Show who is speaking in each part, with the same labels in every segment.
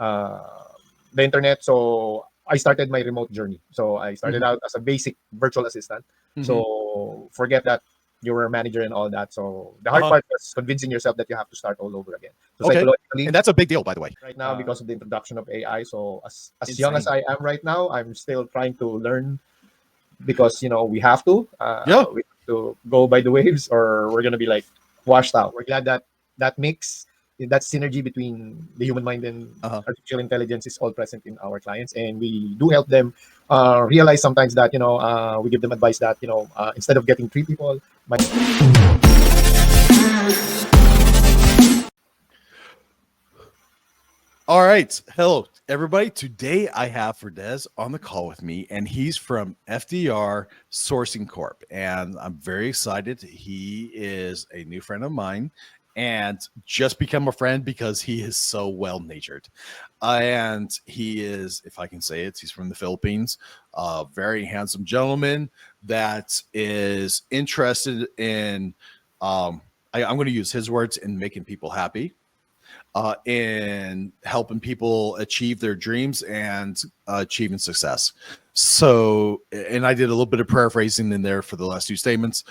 Speaker 1: the internet. So I started my remote journey. So I started out as a basic virtual assistant. So forget that you were a manager and all that. So the hard part was convincing yourself that you have to start all over again. So psychologically,
Speaker 2: and that's a big deal, by the way.
Speaker 1: right now, because of the introduction of AI. So as young as
Speaker 2: Insane.
Speaker 1: I am right now, I'm still trying to learn because we have to. We have to go by the waves, or we're gonna be like washed out. We're glad that that mix, that synergy between the human mind and artificial intelligence is all present in our clients, and we do help them realize sometimes that we give them advice that instead of getting three people, might.
Speaker 2: All right. Hello, everybody. Today I have Ferds on the call with me, and he's from FDR Sourcing Corp. And I'm very excited. He is a new friend of mine and just become a friend because he is so well-natured. And he is, if I can say it, he's from the Philippines, a very handsome gentleman that is interested in, I'm going to use his words, in making people happy. In helping people achieve their dreams and achieving success. So, and I did a little bit of paraphrasing in there for the last two statements.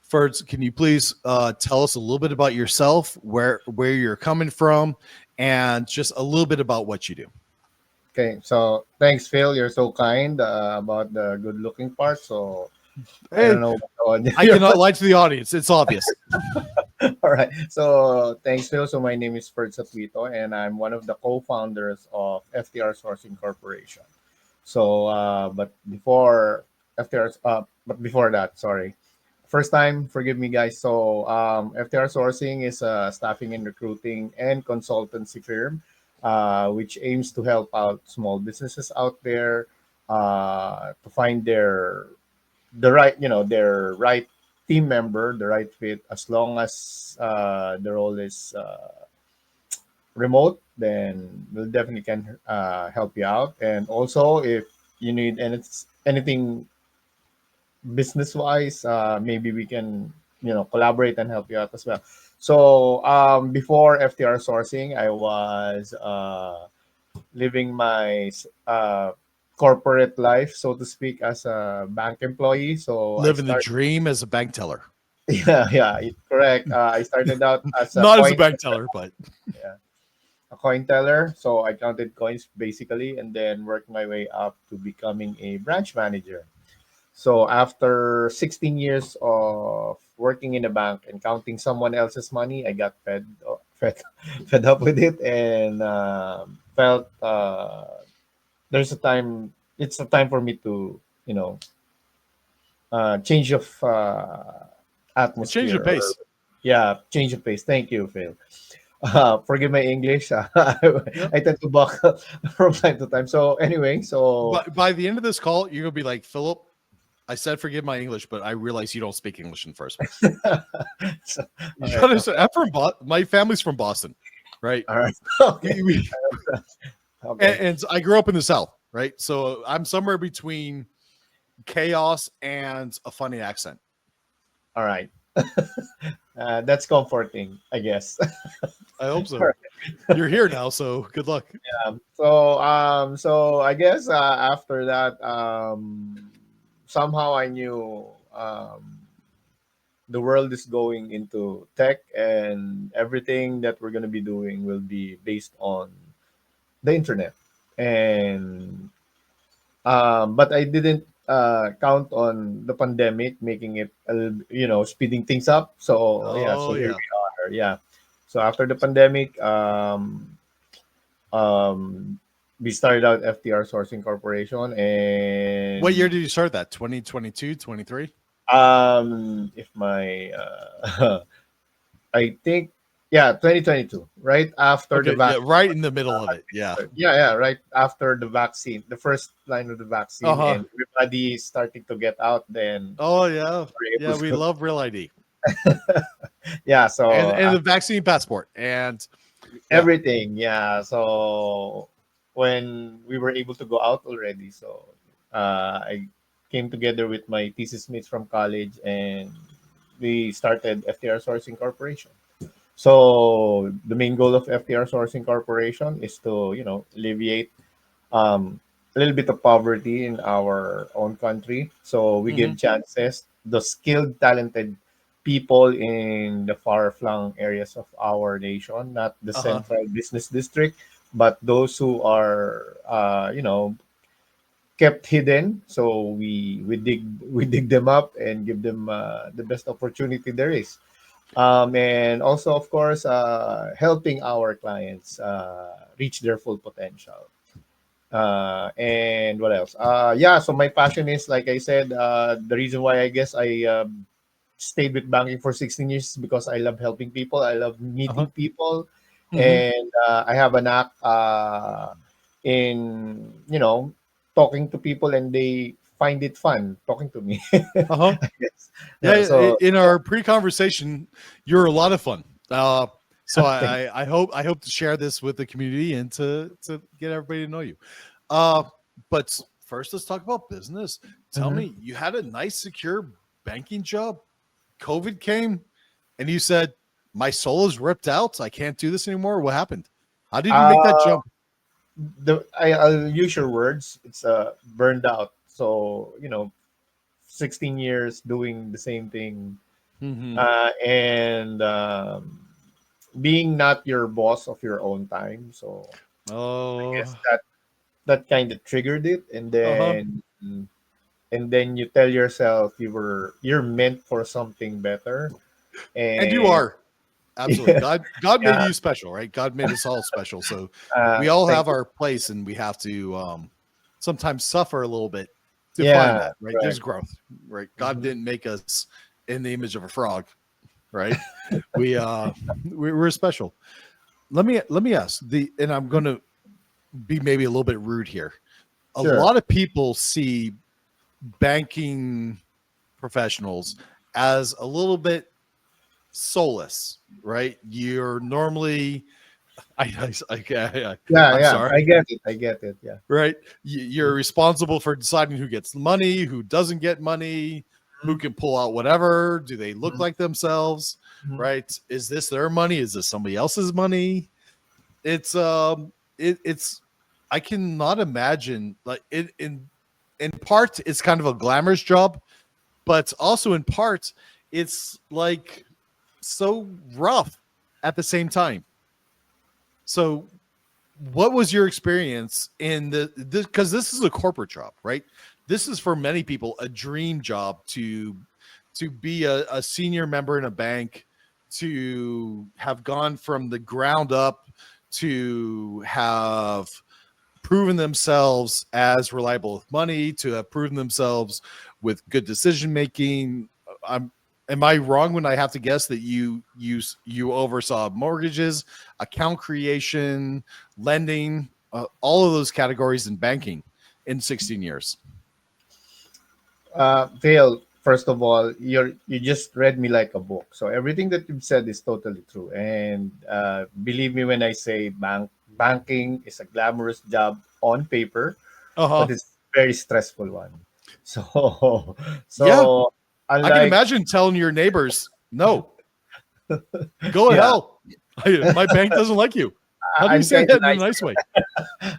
Speaker 2: Ferds, can you please tell us a little bit about yourself, where you're coming from, and just a little bit about what you do?
Speaker 1: Okay, so thanks, Phil. You're so kind about the good-looking part. So I don't know.
Speaker 2: I cannot lie to the audience. It's obvious.
Speaker 1: All right. So thanks, Phil. So my name is Ferds, and I'm one of the co-founders of FDR Sourcing Corporation. So, but before that, sorry. First time, forgive me, guys. So, FDR Sourcing is a staffing and recruiting and consultancy firm, which aims to help out small businesses out there to find their right team member, the right fit. As long as the role is remote, then we'll definitely can help you out. And also, if you need anything business wise, maybe we can collaborate and help you out as well. So before FTR sourcing, I was living my corporate life, so to speak, as a bank employee. So
Speaker 2: living the dream as a bank teller.
Speaker 1: Yeah, correct. I started out as
Speaker 2: not as a bank teller, but
Speaker 1: a coin teller. So I counted coins basically, and then worked my way up to becoming a branch manager. So after 16 years of working in a bank and counting someone else's money, I got fed up with it, and felt there's a time. It's a time for me to change of atmosphere.
Speaker 2: Change the pace.
Speaker 1: Change of pace. Thank you, Phil. Forgive my English. I tend to buckle from time to time. So anyway,
Speaker 2: by the end of this call, you're gonna be like, Philip, I said forgive my English, but I realize you don't speak English in the first place. My family's from Boston, right?
Speaker 1: All right. Okay.
Speaker 2: And I grew up in the South, right? So I'm somewhere between chaos and a funny accent.
Speaker 1: All right. That's comforting, I guess.
Speaker 2: I hope so. You're here now, so good luck.
Speaker 1: Yeah. So I guess after that, somehow I knew the world is going into tech, and everything that we're going to be doing will be based on the internet. And but I didn't count on the pandemic making it speeding things up. So here we are. Yeah. So after the pandemic, we started out FTR Sourcing Corporation. And
Speaker 2: what year did you start that? 2022, 23?
Speaker 1: If my I think 2022, right after the vaccine.
Speaker 2: Right in the middle of it.
Speaker 1: Right after the vaccine, the first line of the vaccine, and everybody starting to get out. Then
Speaker 2: we love Real ID.
Speaker 1: So
Speaker 2: and the vaccine passport and
Speaker 1: everything. So when we were able to go out already, so I came together with my thesis mates from college, and we started FTR Sourcing Corporation. So the main goal of FTR Sourcing Corporation is to, alleviate a little bit of poverty in our own country. So we
Speaker 2: Mm-hmm.
Speaker 1: give chances the skilled, talented people in the far-flung areas of our nation, not the
Speaker 2: Uh-huh.
Speaker 1: central business district, but those who are, kept hidden. So we dig them up and give them the best opportunity there is. And also, of course, helping our clients reach their full potential. And what else? Yeah, so my passion is, like I said, the reason why I guess I stayed with banking for 16 years is because I love helping people. I love
Speaker 2: Uh-huh.
Speaker 1: meeting people.
Speaker 2: Mm-hmm.
Speaker 1: And I have a knack in, talking to people, and they find it fun talking to me.
Speaker 2: Uh-huh.
Speaker 1: Yes.
Speaker 2: Yeah,
Speaker 1: So,
Speaker 2: in our pre-conversation, you're a lot of fun. So
Speaker 1: thank
Speaker 2: I hope to share this with the community and to get everybody to know you. Uh, but first, let's talk about business. Tell
Speaker 1: you.
Speaker 2: me, you had a nice, secure banking job. COVID came, and you said, "My soul is ripped out. I can't do this anymore." What happened? How did you make that
Speaker 1: Uh,
Speaker 2: jump?
Speaker 1: I'll use your words. It's burned out. So, 16 years doing the same thing,
Speaker 2: Mm-hmm.
Speaker 1: and being not your boss of your own time. So I guess
Speaker 2: Oh,
Speaker 1: that kind of triggered it, and
Speaker 2: uh-huh.
Speaker 1: then you tell yourself you're meant for something better,
Speaker 2: And you
Speaker 1: and
Speaker 2: are. Absolutely.
Speaker 1: yeah,
Speaker 2: God made
Speaker 1: yeah,
Speaker 2: you special, right? God made us all special. So we all
Speaker 1: thank
Speaker 2: have
Speaker 1: you.
Speaker 2: our place and we have to sometimes suffer a little bit to find
Speaker 1: Yeah,
Speaker 2: that, right? There's
Speaker 1: correct.
Speaker 2: growth, right? God
Speaker 1: Mhm.
Speaker 2: didn't make us in the image of a frog, right? We we're special. Let me ask the and I'm going to be maybe a little bit rude here. A
Speaker 1: Sure.
Speaker 2: lot of people see banking professionals as a little bit soulless, right? You're normally
Speaker 1: Yeah,
Speaker 2: I'm
Speaker 1: yeah,
Speaker 2: sorry,
Speaker 1: I get it. I get it. Yeah.
Speaker 2: right? You're responsible for deciding who gets money, who doesn't get money, who can pull out whatever. Do they look
Speaker 1: Mhm.
Speaker 2: like themselves?
Speaker 1: Mhm.
Speaker 2: Right? Is this their money? Is this somebody else's money? It's it's I cannot imagine like it in part it's kind of a glamorous job, but also in part it's like so rough at the same time. So what was your experience in this because this is a corporate job, right? This is for many people a dream job to be a senior member in a bank, to have gone from the ground up, to have proven themselves as reliable with money, to have proven themselves with good decision making. I'm Am I wrong when I have to guess that you oversaw mortgages, account creation, lending, all of those categories in banking in 16 years?
Speaker 1: Phil, first of all, you just read me like a book. So everything that you've said is totally true. And believe me when I say banking is a glamorous job on paper, but
Speaker 2: Uh-huh.
Speaker 1: it's a very stressful one. So,
Speaker 2: Yeah.
Speaker 1: so
Speaker 2: I can
Speaker 1: unlike
Speaker 2: imagine telling your neighbors, no, go to
Speaker 1: yeah,
Speaker 2: hell. My bank doesn't like you. How do you
Speaker 1: I'm
Speaker 2: say
Speaker 1: kind of
Speaker 2: that in a
Speaker 1: nice.
Speaker 2: nice way?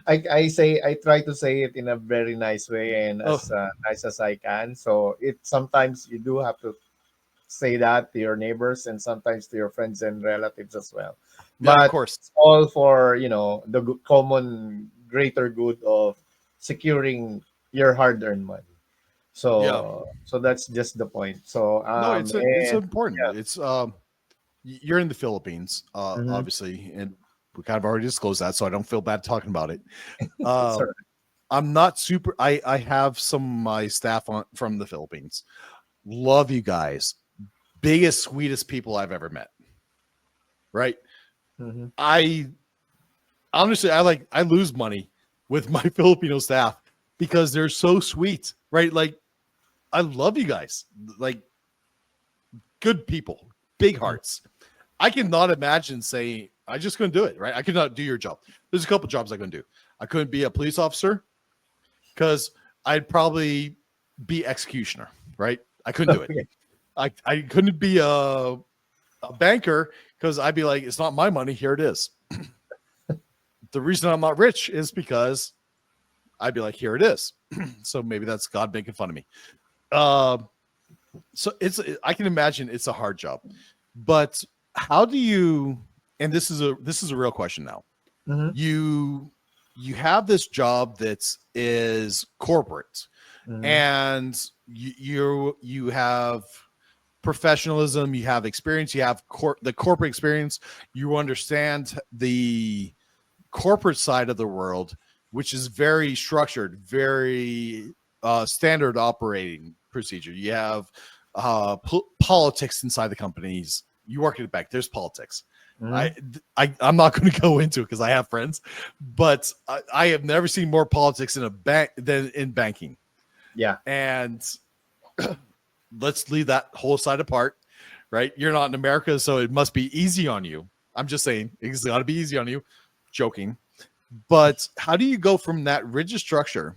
Speaker 1: I try to say it in a very nice way and
Speaker 2: Oh,
Speaker 1: as nice as I can. So it sometimes you do have to say that to your neighbors and sometimes to your friends and relatives as well.
Speaker 2: yeah, of
Speaker 1: But
Speaker 2: course.
Speaker 1: it's all for the common greater good of securing your hard-earned money.
Speaker 2: Yeah.
Speaker 1: So that's just the point. So
Speaker 2: No, it's
Speaker 1: and
Speaker 2: important.
Speaker 1: yeah.
Speaker 2: It's you're in the Philippines,
Speaker 1: Mhm.
Speaker 2: obviously, and we kind of already disclosed that, so I don't feel bad talking about it.
Speaker 1: It's
Speaker 2: Uh,
Speaker 1: all right.
Speaker 2: I'm not super. I have some of my staff from the Philippines. Love you guys, biggest sweetest people I've ever met. Right?
Speaker 1: Mhm.
Speaker 2: I honestly I lose money with my Filipino staff because they're so sweet. Right? Like I love you guys. Like good people, big hearts. I cannot imagine saying I just couldn't do it. Right? I could not do your job. There's a couple jobs I couldn't do. I couldn't be a police officer because I'd probably be executioner. Right? I couldn't do it.
Speaker 1: Okay.
Speaker 2: I couldn't be a banker because I'd be like, it's not my money. Here it is. The reason I'm not rich is because I'd be like, here it is. So maybe that's God making fun of me. So I can imagine it's a hard job, but how do you, and this is a real question now.
Speaker 1: Mm-hmm.
Speaker 2: You have this job that is corporate,
Speaker 1: Mm-hmm.
Speaker 2: and you have professionalism, you have experience, you have the corporate experience, you understand the corporate side of the world, which is very structured, very standard operating procedure. You have politics inside the companies. You work at the bank, there's politics.
Speaker 1: Mm-hmm.
Speaker 2: I'm not going to go into it because I have friends, but I have never seen more politics in a bank than in banking.
Speaker 1: Yeah.
Speaker 2: And let's leave that whole side apart, right? You're not in America, so it must be easy on you. I'm just saying it's got to be easy on you. Joking. But how do you go from that rigid structure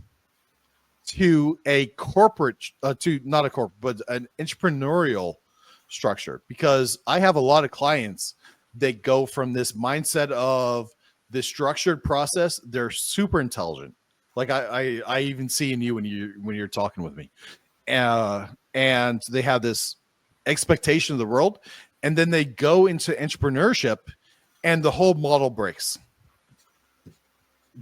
Speaker 2: to a corporate, to not a corporate, but an entrepreneurial structure? Because I have a lot of clients that go from this mindset of this structured process. They're super intelligent. Like I even see in you when you're talking with me, and they have this expectation of the world, and then they go into entrepreneurship, and the whole model breaks.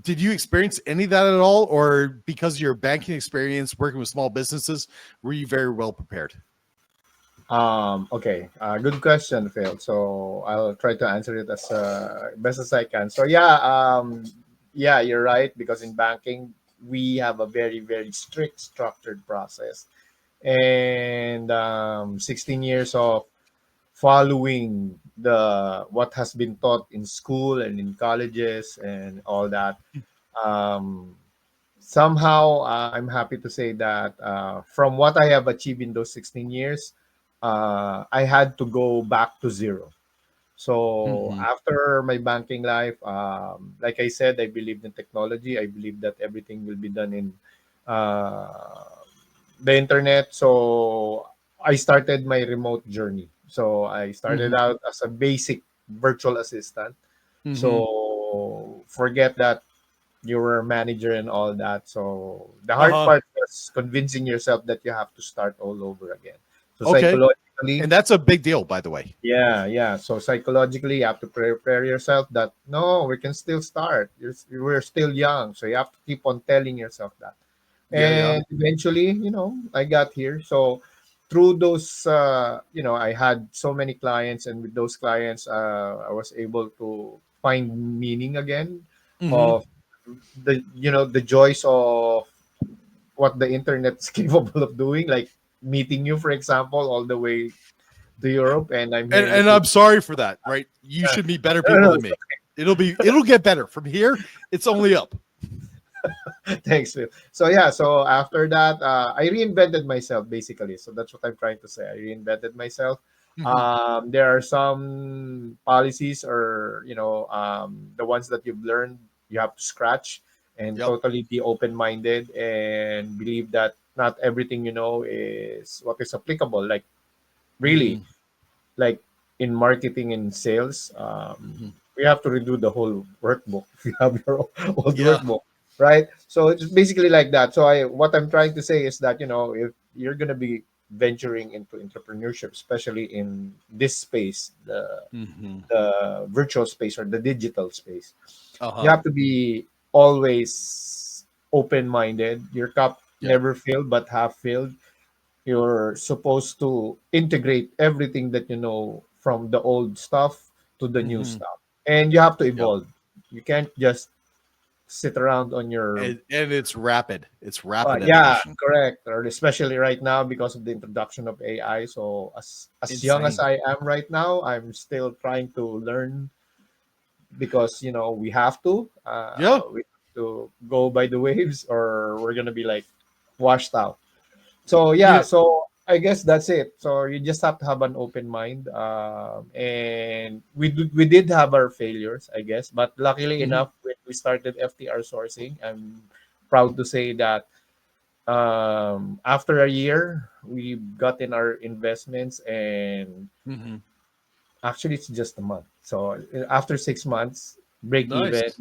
Speaker 2: Did you experience any of that at all, or because of your banking experience working with small businesses, were you very well prepared?
Speaker 1: Okay. Good question, Phil. So I'll try to answer it as best as I can. So yeah, yeah, you're right, because in banking we have a very, very strict structured process, and 16 years of following the what has been taught in school and in colleges and all that. Um, Somehow, I'm happy to say that from what I have achieved in those 16 years, I had to go back to zero. So
Speaker 2: Mm-hmm.
Speaker 1: after my banking life, like I said, I believed in technology. I believe that everything will be done in uh, the internet. So I started my remote journey. So I started
Speaker 2: Mm-hmm.
Speaker 1: out as a basic virtual assistant.
Speaker 2: Mm-hmm.
Speaker 1: So forget that you were a manager and all that. So the hard
Speaker 2: Uh-huh.
Speaker 1: part was convincing yourself that you have to start all over again. So
Speaker 2: Okay.
Speaker 1: psychologically,
Speaker 2: And that's a big deal, by the way.
Speaker 1: yeah, yeah. So psychologically, you have to prepare yourself that no, we can still start. We're still young, so you have to keep on telling yourself that.
Speaker 2: Yeah, yeah.
Speaker 1: And eventually, I got here. So through those, I had so many clients, and with those clients, I was able to find meaning again
Speaker 2: Mm-hmm.
Speaker 1: of the joys of what the internet is capable of doing, like meeting you, for example, all the way to Europe, and I'm
Speaker 2: And
Speaker 1: here with you.
Speaker 2: I'm sorry for that, right? You should meet better
Speaker 1: No,
Speaker 2: people
Speaker 1: no,
Speaker 2: than me. It'll get better from here. It's only up.
Speaker 1: thanks, Phil. So yeah, so after that, I reinvented myself basically. So that's what I'm trying to say. I reinvented myself.
Speaker 2: Mm-hmm.
Speaker 1: There are some policies, or the ones that you've learned, you have to scratch and
Speaker 2: Yep.
Speaker 1: totally be open-minded and believe that not everything you know is what is applicable. Like really,
Speaker 2: Mm-hmm.
Speaker 1: like in marketing and sales,
Speaker 2: Mm-hmm.
Speaker 1: we have to redo the whole workbook if you have your old
Speaker 2: Yeah.
Speaker 1: workbook, right? So it's basically like that. So what I'm trying to say is that if you're gonna be venturing into entrepreneurship, especially in this space, the
Speaker 2: Mm-hmm.
Speaker 1: the virtual space or the digital space, you
Speaker 2: Uh-huh.
Speaker 1: have to be always open-minded. Your cup
Speaker 2: Yep.
Speaker 1: never filled but half filled. You're supposed to integrate everything that you know from the old stuff to the new
Speaker 2: Mm-hmm.
Speaker 1: stuff, and you have to
Speaker 2: Yep.
Speaker 1: evolve. You can't just sit around on your
Speaker 2: And it's rapid. It's rapid
Speaker 1: yeah,
Speaker 2: evolution.
Speaker 1: correct, or especially right now because of the introduction of AI. So as young as
Speaker 2: Insane.
Speaker 1: I am right now, I'm still trying to learn, because we have to
Speaker 2: Yeah.
Speaker 1: go by the waves, or we're gonna be like washed out. So
Speaker 2: You
Speaker 1: yeah,
Speaker 2: know,
Speaker 1: so I guess that's it. So you just have to have an open mind, and we did have our failures, I guess, but luckily
Speaker 2: mm-hmm.
Speaker 1: enough, when we started FTR sourcing, I'm proud to say that after a year, we got in our investments, and
Speaker 2: Mm-hmm.
Speaker 1: Actually, it's just a month. So after 6 months, break even.
Speaker 2: Nice.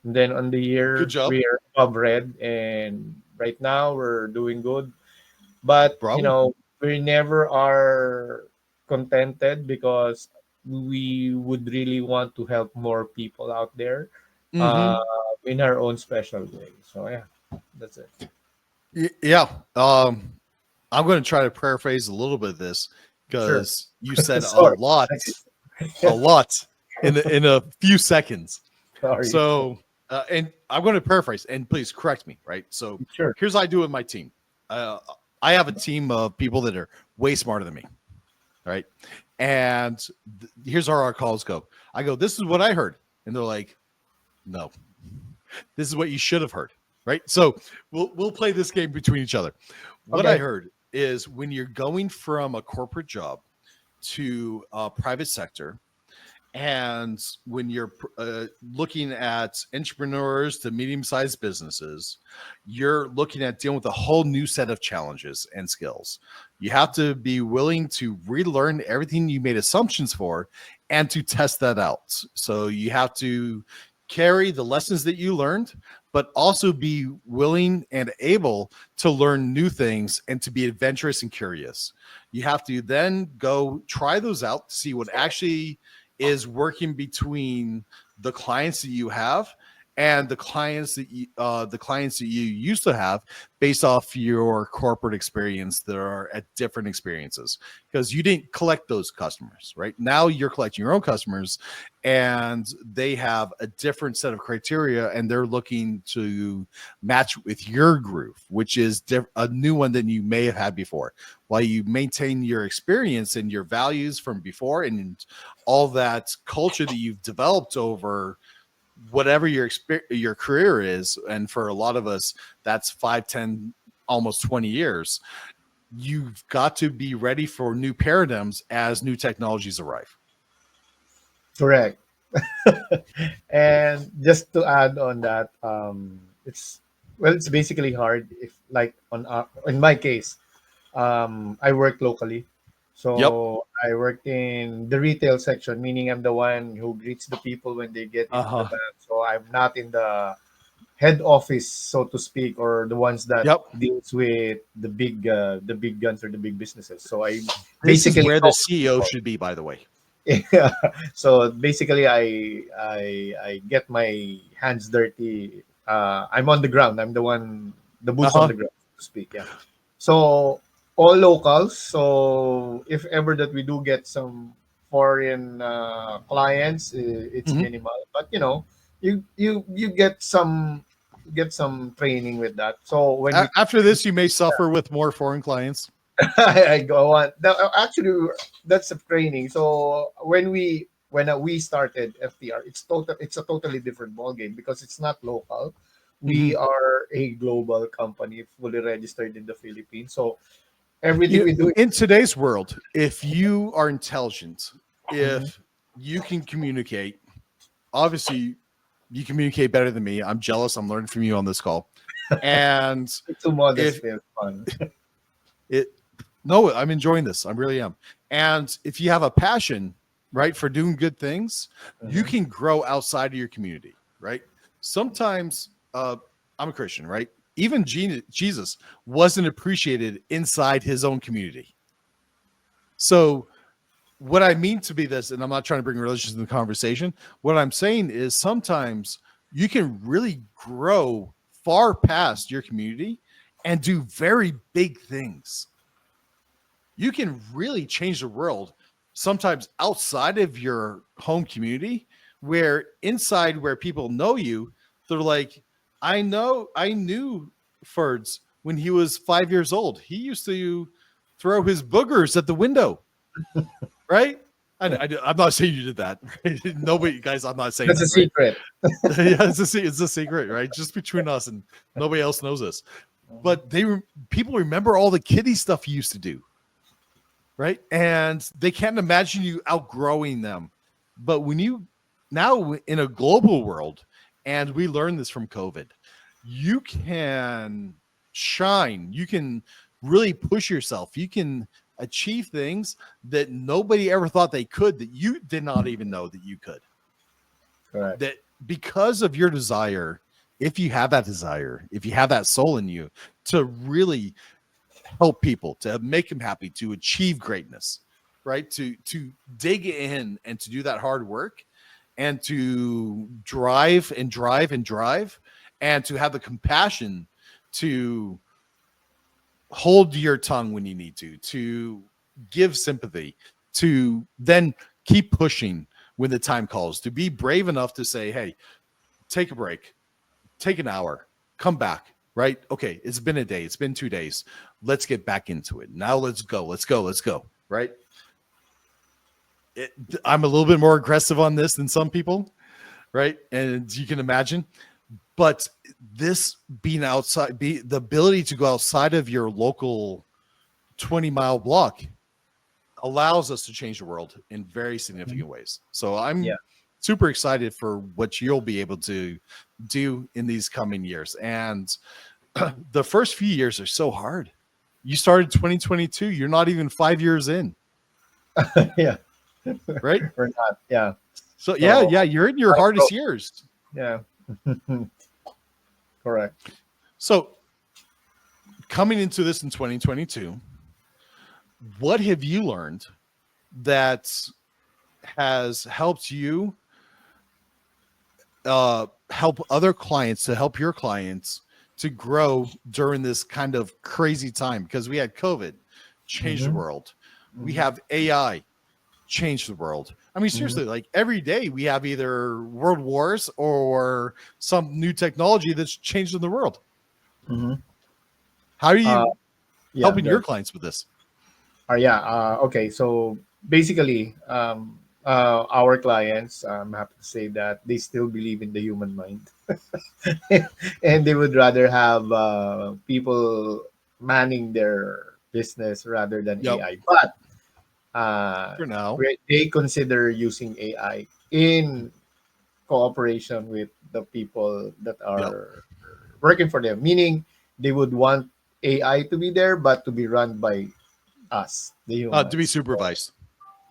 Speaker 1: And then on the
Speaker 2: Good
Speaker 1: year,
Speaker 2: job.
Speaker 1: we are above red. And right now, we're doing good. But,
Speaker 2: Bravo.
Speaker 1: we never are contented because we would really want to help more people out there uh,
Speaker 2: Mm-hmm.
Speaker 1: in our own special way. So, yeah, that's it.
Speaker 2: Yeah. I'm going to try to paraphrase a little bit of this
Speaker 1: Sure.
Speaker 2: because you said
Speaker 1: Sorry.
Speaker 2: a lot in a few seconds.
Speaker 1: Sorry.
Speaker 2: So, and I'm going to paraphrase, and please correct me. Right. So,
Speaker 1: Sure.
Speaker 2: here's what I do with my team. Uh, I have a team of people that are way smarter than me. Right. And here's how our calls go. I go, this is what I heard, and they're like, no, this is what you should have heard. Right. So we'll play this game between each other. What I
Speaker 1: Okay.
Speaker 2: heard is when you're going from a corporate job to a private sector, and when you're looking at entrepreneurs to medium-sized businesses, you're looking at dealing with a whole new set of challenges and skills. You have to be willing to relearn everything you made assumptions for and to test that out. So you have to carry the lessons that you learned, but also be willing and able to learn new things and to be adventurous and curious. You have to then go try those out to see what actually is working between the clients that you have and the clients that you used to have based off your corporate experience that are at different experiences, because you didn't collect those customers. Right now you're collecting your own customers, and they have a different set of criteria, and they're looking to match with your groove, which is a new one than you may have had before, while you maintain your experience and your values from before and all that culture that you've developed over whatever your career is. And for a lot of us, that's 5, 10, almost 20 years. You've got to be ready for new paradigms as new technologies arrive.
Speaker 1: Correct. And just to add on that, it's basically hard if like in my case, I work locally,
Speaker 2: Yep.
Speaker 1: so I work in the retail section, meaning I'm the one who greets the people when they get into the
Speaker 2: Uh-huh.
Speaker 1: van. So I'm not in the head office, so to speak, or the ones that
Speaker 2: Yep.
Speaker 1: deals with the big guns or the big businesses. So I
Speaker 2: This is
Speaker 1: basically
Speaker 2: where the
Speaker 1: talk to
Speaker 2: CEO
Speaker 1: people.
Speaker 2: should be, by the way.
Speaker 1: Yeah. So basically, I get my hands dirty. I'm on the ground. I'm the one, the boots on
Speaker 2: Uh-huh.
Speaker 1: the ground, so to speak. Yeah. So all locals. So if ever that we do get some foreign clients, it's
Speaker 2: Mhm.
Speaker 1: minimal. But you get some training with that. So when we
Speaker 2: After this, you may suffer with more foreign clients.
Speaker 1: I go on. Actually, that's a training. So when we started FTR, It's a totally different ball game because it's not local. We
Speaker 2: Mhm.
Speaker 1: are a global company, fully registered in the Philippines. So everything
Speaker 2: You
Speaker 1: we do.
Speaker 2: in today's world, if you are intelligent,
Speaker 1: Mhm.
Speaker 2: if you can communicate, obviously you communicate better than me. I'm jealous. I'm learning from you on this call. And
Speaker 1: Too modest,
Speaker 2: if
Speaker 1: feel fun.
Speaker 2: it, no, I'm enjoying this. I really am. And if you have a passion, right, for doing good things, you
Speaker 1: Mhm.
Speaker 2: can grow outside of your community, right? Sometimes, I'm a Christian, right? Even Jesus wasn't appreciated inside his own community. So what I mean to be this, and I'm not trying to bring religion into the conversation. What I'm saying is sometimes you can really grow far past your community and do very big things. You can really change the world sometimes outside of your home community, where inside where people know you, they're like, I knew Ferds when he was 5 years old. He used to throw his boogers at the window, right? I'm not saying you did that. Right? Nobody, guys, I'm not saying
Speaker 1: That's a
Speaker 2: that, right?
Speaker 1: secret.
Speaker 2: Yeah, it's a secret, right? Just between us, and nobody else knows this. But people remember all the kiddie stuff he used to do, right? And they can't imagine you outgrowing them. But when you now in a global world, and we learned this from COVID, you can shine, you can really push yourself, you can achieve things that nobody ever thought they could, that you did not even know that you could.
Speaker 1: Correct.
Speaker 2: That because of your desire, if you have that desire, if you have that soul in you to really help people, to make them happy, to achieve greatness, right? To dig in and to do that hard work and to drive and drive and drive and to have the compassion to hold your tongue when you need to give sympathy, to then keep pushing when the time calls, to be brave enough to say, hey, take a break, take an hour, come back, right? Okay, it's been a day, it's been 2 days. Let's get back into it. Now let's go, right? I'm a little bit more aggressive on this than some people, right? And you can imagine. But this being outside, the ability to go outside of your local 20-mile block allows us to change the world in very significant ways. So I'm super excited for what you'll be able to do in these coming years. And the first few years are so hard. You started 2022. You're not even 5 years in.
Speaker 1: Yeah.
Speaker 2: Right?
Speaker 1: We're not. Yeah.
Speaker 2: So yeah, you're in your hardest years.
Speaker 1: Yeah. Correct.
Speaker 2: So coming into this in 2022, what have you learned that has helped you help other clients, to help your clients to grow during this kind of crazy time? Because we had COVID change the world. We have AI change the world. I mean, seriously, like every day we have either world wars or some new technology that's changing the world. How are you helping your clients with this?
Speaker 1: Okay. So basically, our clients, I'm happy to say that they still believe in the human mind, and they would rather have people manning their business rather than AI. But
Speaker 2: for now,
Speaker 1: they consider using AI in cooperation with the people that are working for them. Meaning, they would want AI to be there, but to be run by us, the humans.
Speaker 2: to be supervised.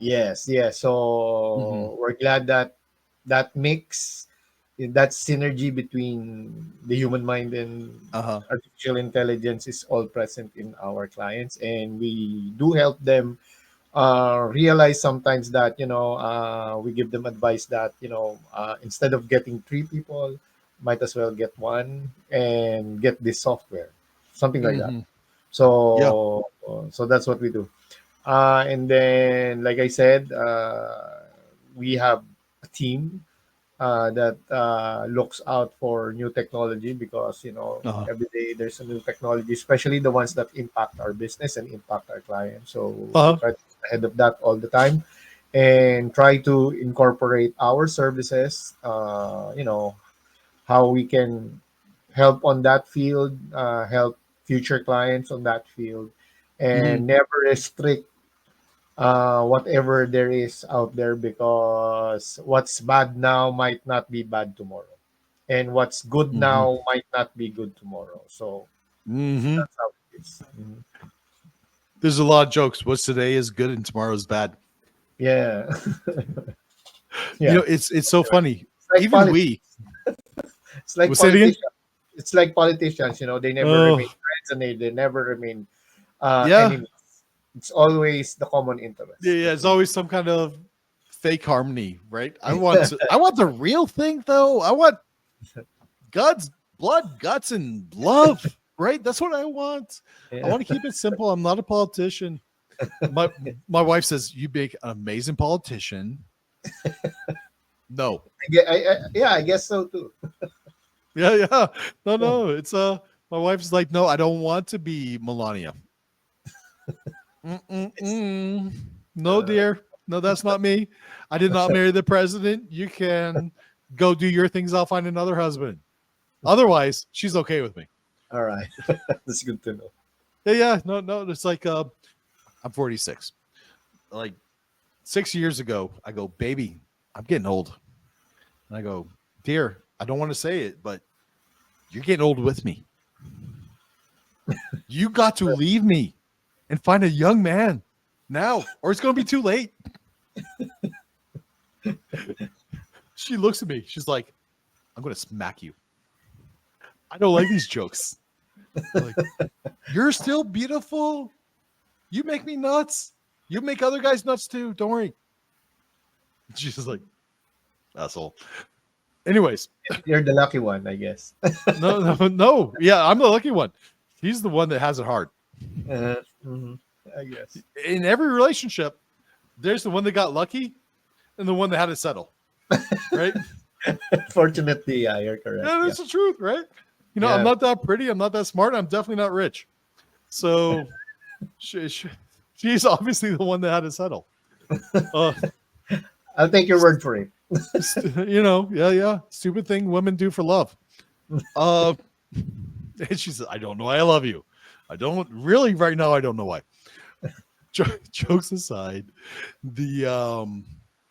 Speaker 1: Yes. So we're glad that that mix, that synergy between the human mind and artificial intelligence is all present in our clients, and we do help them realize sometimes that we give them advice that instead of getting three people, might as well get one and get this software, something like that. So that's what we do. And then, like I said, we have a team that looks out for new technology because every day there's a new technology, especially the ones that impact our business and impact our clients. So we try to be ahead of that all the time and try to incorporate our services. How we can help on that field, help future clients on that field, and never restrict whatever there is out there, because what's bad now might not be bad tomorrow, and what's good now might not be good tomorrow. So that's how it is.
Speaker 2: There's a lot of jokes. What's today is good and tomorrow is bad.
Speaker 1: Yeah.
Speaker 2: It's so funny.
Speaker 1: Like
Speaker 2: Even we.
Speaker 1: It's like politicians. It's like politicians. They never remain friends, and they never remain enemies. It's always the common interest.
Speaker 2: Yeah, it's always some kind of fake harmony, right? I want the real thing, though. I want God's blood, guts, and love, right? That's what I want. I want to keep it simple. I'm not a politician. My wife says, you make an amazing politician. No.
Speaker 1: I guess so too.
Speaker 2: Yeah. No. It's my wife's like, no, I don't want to be Melania. No, dear. No, that's not me. I did not marry the president. You can go do your things. I'll find another husband. Otherwise, she's okay with me.
Speaker 1: All right. That's good to know.
Speaker 2: Yeah. No. It's like I'm 46. Like 6 years ago, I go, baby, I'm getting old. And I go, dear, I don't want to say it, but you're getting old with me. You got to leave me and find a young man now, or it's going to be too late. She looks at me. She's like, I'm going to smack you. I don't like these jokes. Like, you're still beautiful. You make me nuts. You make other guys nuts too. Don't worry. She's just like, asshole. Anyways,
Speaker 1: You're the lucky one, I guess.
Speaker 2: no. Yeah, I'm the lucky one. He's the one that has it hard.
Speaker 1: Mhm. I guess.
Speaker 2: In every relationship, there's the one that got lucky and the one that had to settle. Right?
Speaker 1: Fortunately, yeah, you're correct.
Speaker 2: Yeah,
Speaker 1: Yeah.
Speaker 2: that's the truth, right? You know, I'm
Speaker 1: Yeah.
Speaker 2: not that pretty. I'm not that smart. I'm definitely not rich. So she's obviously the one that had to settle. Uh,
Speaker 1: I'll take your word for it.
Speaker 2: you know, yeah. Stupid thing women do for love. Uh, and she said, I don't know why I love you. I don't really right now. I don't know why. Jokes aside, it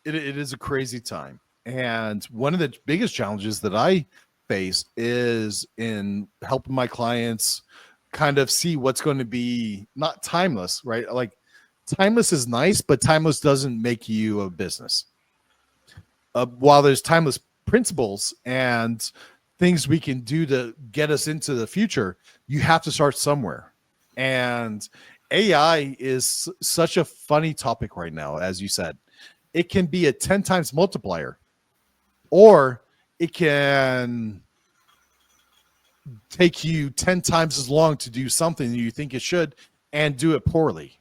Speaker 2: is a crazy time. And one of the biggest challenges that I face is in helping my clients kind of see what's going to be not timeless, right? Like timeless is nice, but timeless doesn't make you a business. While there's timeless principles and things we can do to get us into the future, you have to start somewhere. And AI is such a funny topic right now, as you said. It can be a 10 times multiplier, or it can take you 10 times as long to do something that you think it should and do it poorly.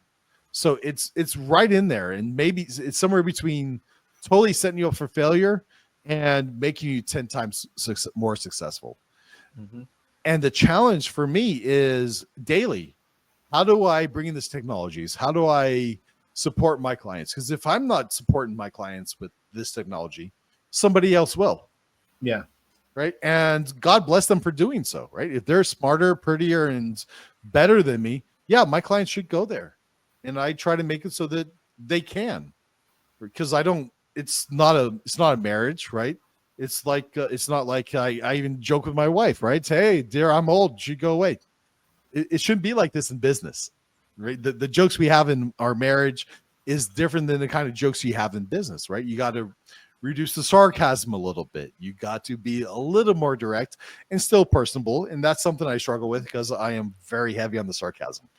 Speaker 2: So it's right in there, and maybe it's somewhere between totally setting you up for failure and making you 10 times more successful.
Speaker 1: Mm-hmm.
Speaker 2: And the challenge for me is daily. How do I bring in these technologies? How do I support my clients? Because if I'm not supporting my clients with this technology, somebody else will.
Speaker 1: Yeah.
Speaker 2: Right. And God bless them for doing so. Right. If they're smarter, prettier, and better than me, yeah, my clients should go there. And I try to make it so that they can, because I don't, it's not a marriage, right? It's like, it's not like I even joke with my wife, right? Hey, dear, I'm old. She go away. It shouldn't be like this in business, right? The jokes we have in our marriage is different than the kind of jokes you have in business, right? You got to reduce the sarcasm a little bit. You got to be a little more direct and still personable. And that's something I struggle with because I am very heavy on the sarcasm.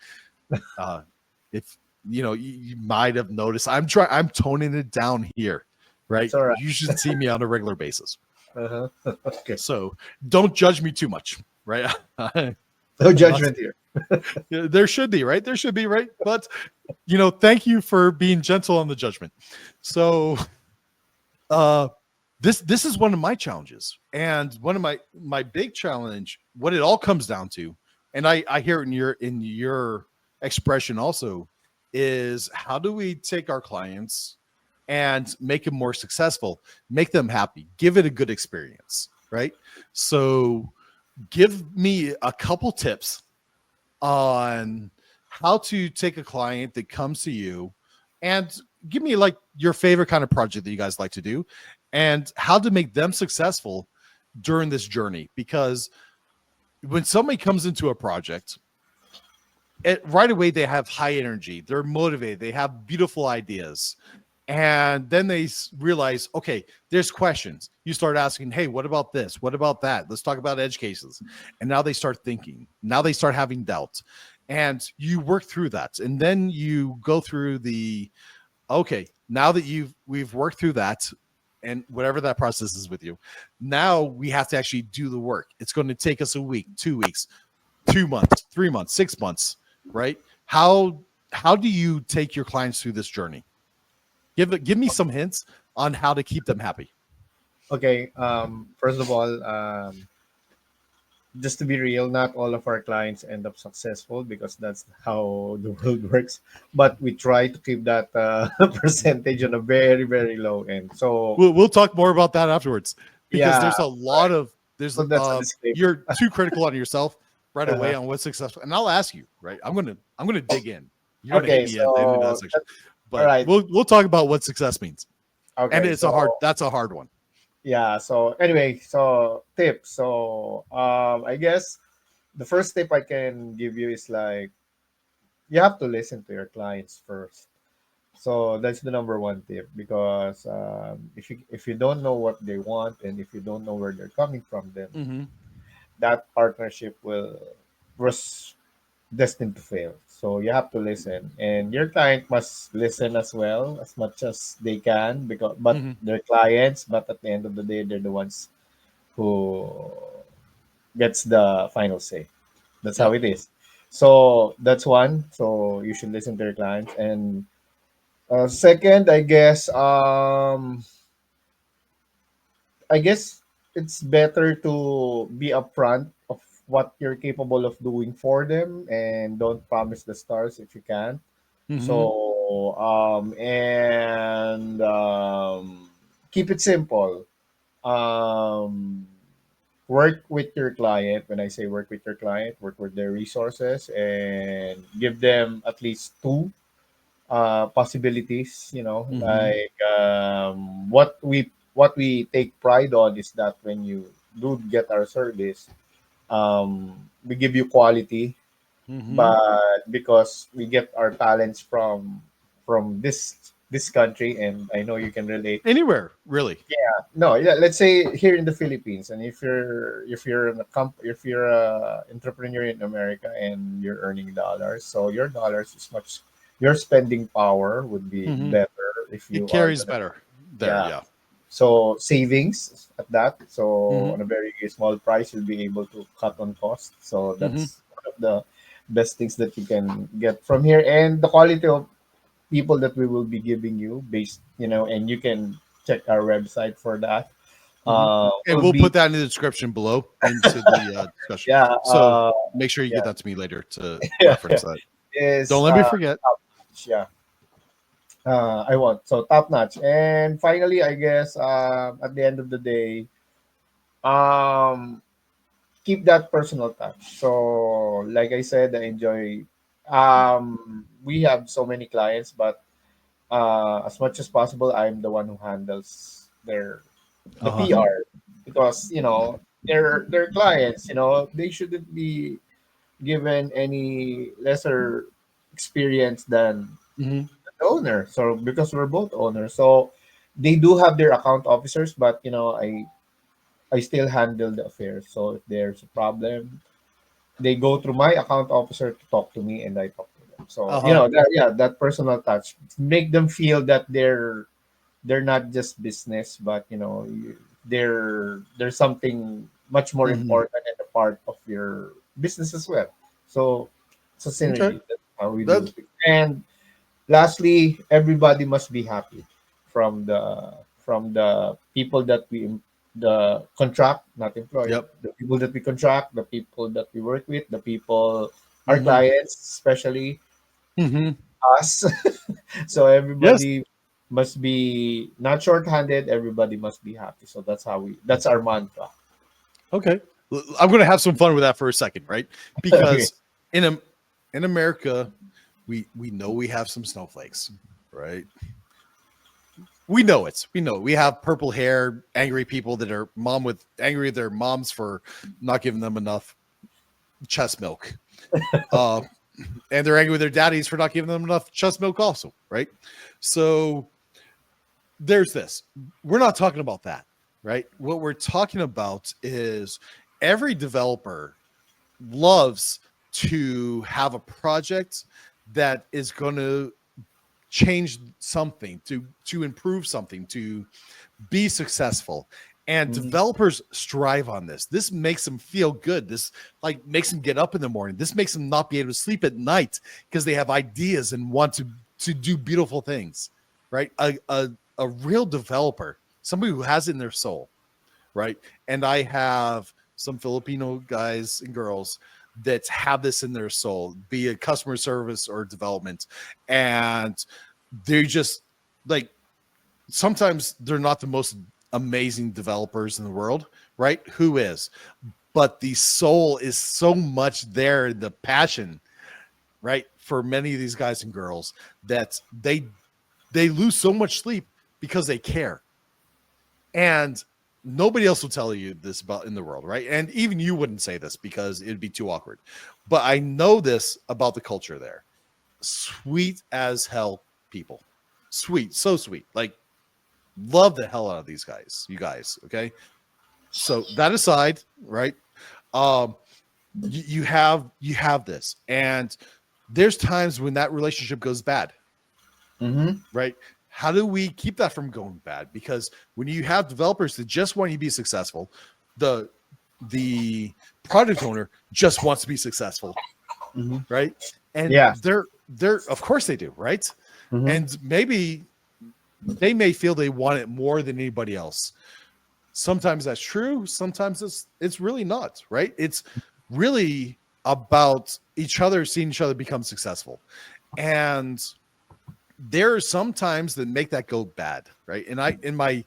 Speaker 2: If you might have noticed, I'm toning it down here, right?
Speaker 1: It's all right.
Speaker 2: You should see me on a regular basis.
Speaker 1: Uh-huh. Okay.
Speaker 2: So don't judge me too much, right?
Speaker 1: No judgment here.
Speaker 2: There should be, right? There should be, right? But thank you for being gentle on the judgment. So this is one of my challenges, and one of my big challenge, what it all comes down to, and I hear it in your expression also, is how do we take our clients and make them more successful, make them happy, give it a good experience, right? So give me a couple tips on how to take a client that comes to you, and give me like your favorite kind of project that you guys like to do and how to make them successful during this journey. Because when somebody comes into a project, right away they have high energy, they're motivated, they have beautiful ideas, and then they realize, okay, there's questions. You start asking, hey, what about this? What about that? Let's talk about edge cases. And now they start thinking. Now they start having doubts. And you work through that. And then you go through okay, now that we've worked through that, and whatever that process is with you, now we have to actually do the work. It's going to take us a week, 2 weeks, 2 months, 3 months, 6 months, right? How do you take your clients through this journey? Give me some hints on how to keep them happy.
Speaker 1: Okay. First of all, just to be real, not all of our clients end up successful because that's how the world works. But we try to keep that percentage on a very, very low end. So
Speaker 2: We'll talk more about that afterwards, because
Speaker 1: yeah,
Speaker 2: there's a lot of
Speaker 1: so that's a disclaimer.
Speaker 2: you're too critical on yourself right away
Speaker 1: Uh-huh.
Speaker 2: on what's successful. And I'll ask you, right? I'm gonna dig in. You're gonna hit
Speaker 1: Okay,
Speaker 2: me at the end of that
Speaker 1: so
Speaker 2: section,
Speaker 1: all
Speaker 2: but
Speaker 1: right.
Speaker 2: we'll talk about what success means. And
Speaker 1: Okay,
Speaker 2: that's a hard one.
Speaker 1: yeah. So anyway, so tips. So I guess the first tip I can give you is like you have to listen to your clients first. So that's the number one tip, because if you don't know what they want, and if you don't know where they're coming from, then
Speaker 2: Mm-hmm.
Speaker 1: that partnership was destined to fail. So you have to listen, and your client must listen as well as much as they can, because but
Speaker 2: Mm-hmm.
Speaker 1: they're clients. But at the end of the day, they're the ones who gets the final say. That's how
Speaker 2: Yep.
Speaker 1: it is. So that's one. So you should listen to your clients. And second, I guess it's better to be upfront of what you're capable of doing for them, and don't promise the stars if you can.
Speaker 2: Mm-hmm.
Speaker 1: So and keep it simple. Um, Work with your client. When I say work with your client, work with their resources, and give them at least two possibilities.
Speaker 2: Mm-hmm.
Speaker 1: Like what we take pride on is that when you do get our service, we give you quality,
Speaker 2: Mm-hmm.
Speaker 1: but because we get our talents from this country, and I know you can relate.
Speaker 2: Anywhere, really.
Speaker 1: No, yeah, let's say here in the Philippines, and if you're a entrepreneur in America and you're earning dollars, so your dollars is much, your spending power would be
Speaker 2: Mm-hmm.
Speaker 1: better if
Speaker 2: It
Speaker 1: you are
Speaker 2: carries
Speaker 1: gonna,
Speaker 2: better there.
Speaker 1: yeah.
Speaker 2: Yeah.
Speaker 1: So savings at that. So
Speaker 2: Mm-hmm.
Speaker 1: on a very small price, you'll be able to cut on cost. So
Speaker 2: Mm-hmm.
Speaker 1: that's one of the best things that you can get from here, and the quality of people that we will be giving you, and you can check our website for that.
Speaker 2: Mm-hmm. And
Speaker 1: Will
Speaker 2: we'll
Speaker 1: be
Speaker 2: put that in the description below into the discussion.
Speaker 1: yeah,
Speaker 2: So make sure you
Speaker 1: yeah,
Speaker 2: get that to me later to
Speaker 1: yeah,
Speaker 2: reference that. Don't
Speaker 1: is
Speaker 2: let me forget.
Speaker 1: top notch. Yeah, I want so top notch. And finally, I guess at the end of the day, um, keep that personal touch. So, like I said, I enjoy. We have so many clients, but as much as possible, I'm the one who handles the
Speaker 2: Uh-huh.
Speaker 1: PR, because they're clients. They shouldn't be given any lesser experience than
Speaker 2: Mm-hmm.
Speaker 1: the owner. So because we're both owners, so they do have their account officers, but I still handle the affairs. So if there's a problem, they go through my account officer to talk to me, and I talk to them. So
Speaker 2: Uh-huh.
Speaker 1: that personal touch, make them feel that they're not just business, but there's something much more
Speaker 2: Mm-hmm.
Speaker 1: important and a part of your business as well. So it's a
Speaker 2: Okay.
Speaker 1: synergy. That's how we do
Speaker 2: That
Speaker 1: it. And lastly, everybody must be happy, from the people that the contract, not employ,
Speaker 2: yep.
Speaker 1: the people that we contract, the people that we work with, the people, our
Speaker 2: Mm-hmm.
Speaker 1: clients, especially
Speaker 2: Mm-hmm.
Speaker 1: us. So
Speaker 2: Yes.
Speaker 1: everybody must be not short-handed. Everybody must be happy. So that's our mantra.
Speaker 2: Okay. I'm gonna have some fun with that for a second, right?
Speaker 1: Okay.
Speaker 2: Because in in America, we know we have some snowflakes, right? We know it. We know we have purple hair, angry people that are mom with angry at their moms for not giving them enough chest milk. Uh, and they're angry with their daddies for not giving them enough chest milk, also, right? So there's this. We're not talking about that, right? What we're talking about is every developer loves to have a project that is going to change something, to improve something, to be successful. And
Speaker 1: Mhm.
Speaker 2: developers strive on this. This makes them feel good. This like makes them get up in the morning. This makes them not be able to sleep at night because they have ideas and want to do beautiful things, right? A real developer, somebody who has it in their soul, right? And I have some Filipino guys and girls that have this in their soul, be it customer service or development, and they're just like sometimes they're not the most amazing developers in the world, right? Who is? But the soul is so much there, the passion, right? For many of these guys and girls that they lose so much sleep because they care. And nobody else will tell you this about in the world, right? And even you wouldn't say this because it'd be too awkward. But I know this about the culture there. Sweet as hell people. Sweet, so sweet. Like, love the hell out of these guys, you guys. Okay. So that aside, right? Um, you have this, and there's times when that relationship goes bad,
Speaker 1: Mm-hmm.
Speaker 2: right? How do we keep that from going bad? Because when you have developers that just want you to be successful, the the product owner just wants to be successful,
Speaker 1: Mm-hmm.
Speaker 2: right? And
Speaker 1: Yeah.
Speaker 2: they're of course they do, right?
Speaker 1: Mm-hmm.
Speaker 2: And maybe they may feel they want it more than anybody else. Sometimes that's true, sometimes it's really not, right? It's really about each other seeing each other become successful. And there are some times that make that go bad, right? And I, in my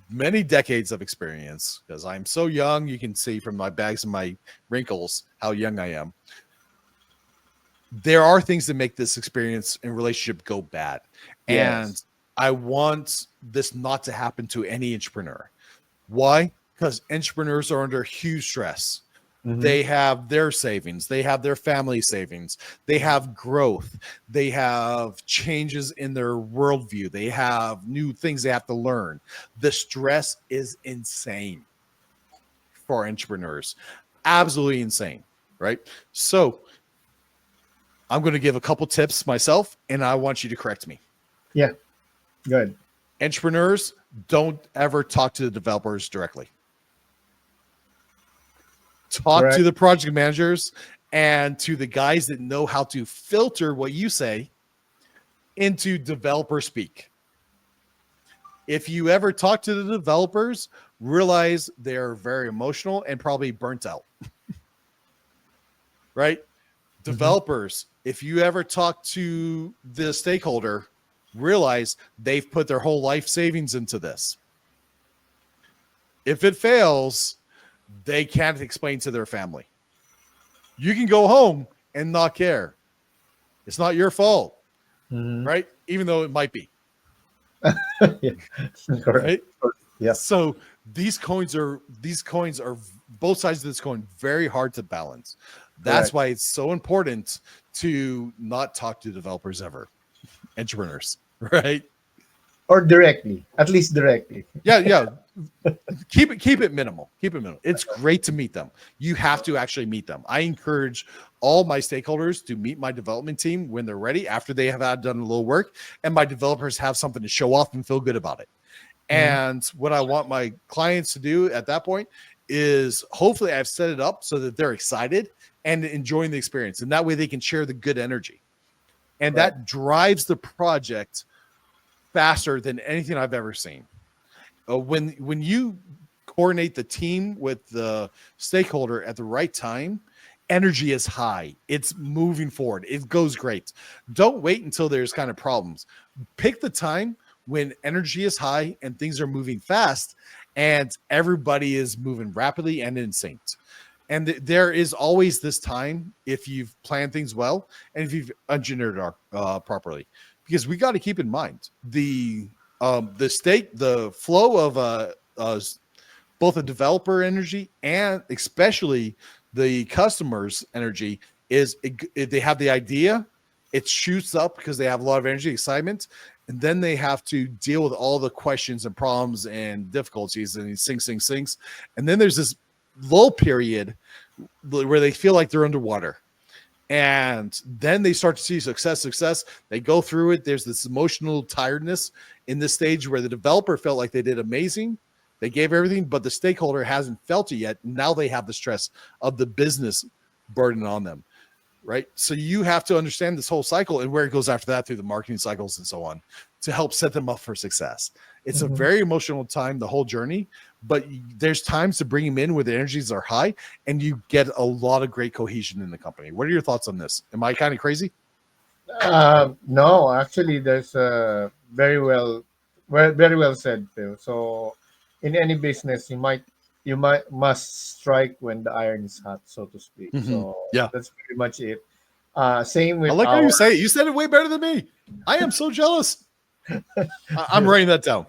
Speaker 2: many decades of experience, because I'm so young, you can see from my bags and my wrinkles how young I am. There are things that make this experience and relationship go bad. And
Speaker 1: Yes.
Speaker 2: I want this not to happen to any entrepreneur. Why? Because entrepreneurs are under huge stress.
Speaker 1: Mm-hmm.
Speaker 2: They have their savings, they have their family savings, they have growth, they have changes in their worldview, they have new things they have to learn. The stress is insane for entrepreneurs, absolutely insane, right? So I'm going to give a couple tips myself, and I want you to correct me.
Speaker 1: Yeah. Good.
Speaker 2: Entrepreneurs, don't ever talk to the developers directly. Talk to
Speaker 1: Correct.
Speaker 2: the project managers and to the guys that know how to filter what you say into developer speak. If you ever talk to the developers, realize they're very emotional and probably burnt out, right?
Speaker 1: Mm-hmm.
Speaker 2: Developers, if you ever talk to the stakeholder, realize they've put their whole life savings into this. If it fails, they can't explain to their family. You can go home and not care. It's not your fault,
Speaker 1: Mm-hmm.
Speaker 2: right? Even though it might be,
Speaker 1: Yeah. Correct.
Speaker 2: right?
Speaker 1: Yeah.
Speaker 2: So these coins are both sides of this coin very hard to balance. That's
Speaker 1: Correct.
Speaker 2: why it's so important to not talk to developers ever, entrepreneurs, right?
Speaker 1: Or directly. At least directly.
Speaker 2: Yeah, yeah. Keep it minimal. Keep it minimal. It's great to meet them. You have to actually meet them. I encourage all my stakeholders to meet my development team when they're ready, after they have had done a little work, and my developers have something to show off and feel good about it.
Speaker 1: Mm-hmm.
Speaker 2: And what I want my clients to do at that point is hopefully I've set it up so that they're excited and enjoying the experience. And that way they can share the good energy. And
Speaker 1: Correct.
Speaker 2: that drives the project faster than anything I've ever seen. When you coordinate the team with the stakeholder at the right time, energy is high. It's moving forward. It goes great. Don't wait until there's kind of problems. Pick the time when energy is high and things are moving fast and everybody is moving rapidly and in sync. And there is always this time if you've planned things well and if you've engineered it properly, because we got to keep in mind the flow of both a developer energy and especially the customer's energy is they have the idea, it shoots up because they have a lot of energy, excitement, and then they have to deal with all the questions and problems and difficulties, and sinks, and then there's this lull period where they feel like they're underwater. And then they start to see success. They go through it. There's this emotional tiredness in this stage where the developer felt like they did amazing. They gave everything, but the stakeholder hasn't felt it yet. Now they have the stress of the business burden on them, right? So you have to understand this whole cycle and where it goes after that through the marketing cycles and so on to help set them up for success. It's a
Speaker 1: Mm-hmm.
Speaker 2: very emotional time, the whole journey, but there's times to bring them in where the energies are high and you get a lot of great cohesion in the company. What are your thoughts on this? Am I kind of crazy?
Speaker 1: No, actually, there's very well said, Phil. So, in any business, you might must strike when the iron is hot, so to speak.
Speaker 2: Mhm.
Speaker 1: So
Speaker 2: Yeah.
Speaker 1: that's pretty much it. Same
Speaker 2: I
Speaker 1: with
Speaker 2: like how
Speaker 1: our
Speaker 2: you say it. You said it way better than me. I am so jealous. I'm writing that down.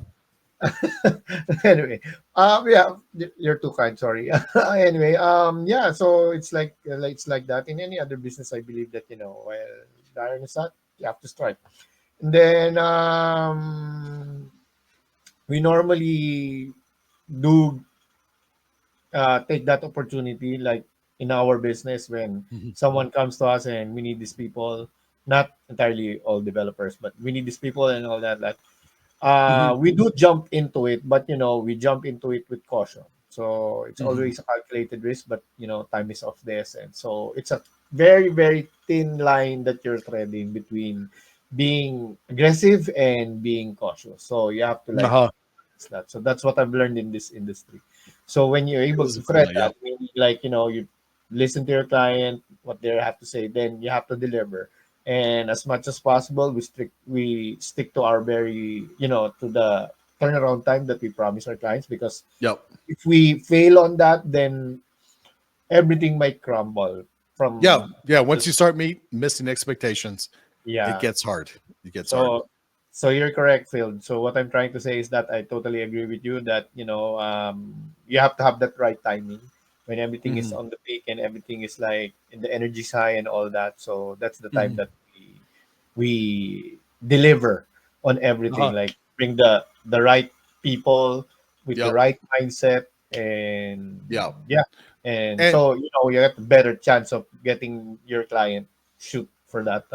Speaker 1: anyway. Yeah, you're too kind. Sorry. Anyway, yeah. So it's like that in any other business. I believe that well, the iron is hot. You have to strike. And then we normally do take that opportunity, like in our business, when
Speaker 2: Mhm.
Speaker 1: someone comes to us and we need these people, not entirely all developers, but we need these people and all that. Like
Speaker 2: Mhm.
Speaker 1: we do jump into it, but we jump into it with caution. So it's
Speaker 2: Mhm.
Speaker 1: always a calculated risk, but time is of the essence. So it's a very, very thin line that you're threading between being aggressive and being cautious. So you have to like
Speaker 2: Uh-huh.
Speaker 1: that. So that's what I've learned in this industry. So when you're
Speaker 2: It
Speaker 1: able
Speaker 2: is
Speaker 1: to
Speaker 2: a fun
Speaker 1: thread
Speaker 2: line.
Speaker 1: that,
Speaker 2: Yep.
Speaker 1: meaning like you listen to your client, what they have to say, then you have to deliver. And as much as possible, we stick to our very to the turnaround time that we promise our clients, because
Speaker 2: Yep.
Speaker 1: if we fail on that, then everything might crumble
Speaker 2: Yeah.
Speaker 1: from
Speaker 2: Yeah. Once
Speaker 1: just
Speaker 2: you start missing expectations, it
Speaker 1: yeah.
Speaker 2: gets hard. It gets hard.
Speaker 1: So you're correct, Phil. So what I'm trying to say is that I totally agree with you that you have to have that right timing when everything is
Speaker 2: Hmm.
Speaker 1: on the peak and everything is like in the energy high and all that. So that's the time
Speaker 2: Hmm.
Speaker 1: that we deliver on everything.
Speaker 2: Uh-huh.
Speaker 1: Like bring the right people with the
Speaker 2: Yep.
Speaker 1: right mindset, and
Speaker 2: Yeah.
Speaker 1: yeah, and
Speaker 2: And
Speaker 1: so you have a better chance of getting your client shoot for that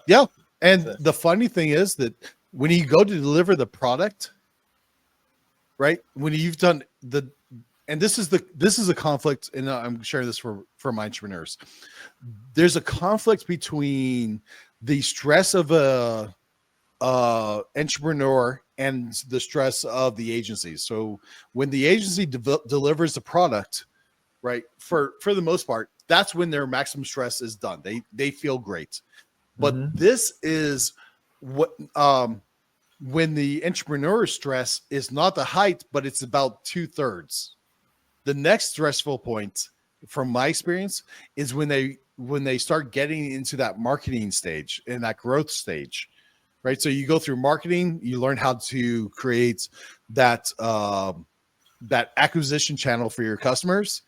Speaker 2: yeah. And
Speaker 1: success.
Speaker 2: the funny thing is that when you go to deliver the product, right? When you've done and this is a conflict, and I'm sharing this for my entrepreneurs. There's a conflict between the stress of a entrepreneur and the stress of the agency. So when the agency delivers the product, right, for the most part, that's when their maximum stress is done. They feel great. But
Speaker 1: Mm-hmm.
Speaker 2: this is what when the entrepreneur stress is not the height, but it's about 2/3. The next stressful point, from my experience, is when they start getting into that marketing stage and that growth stage, right? So you go through marketing, you learn how to create that acquisition channel for your customers,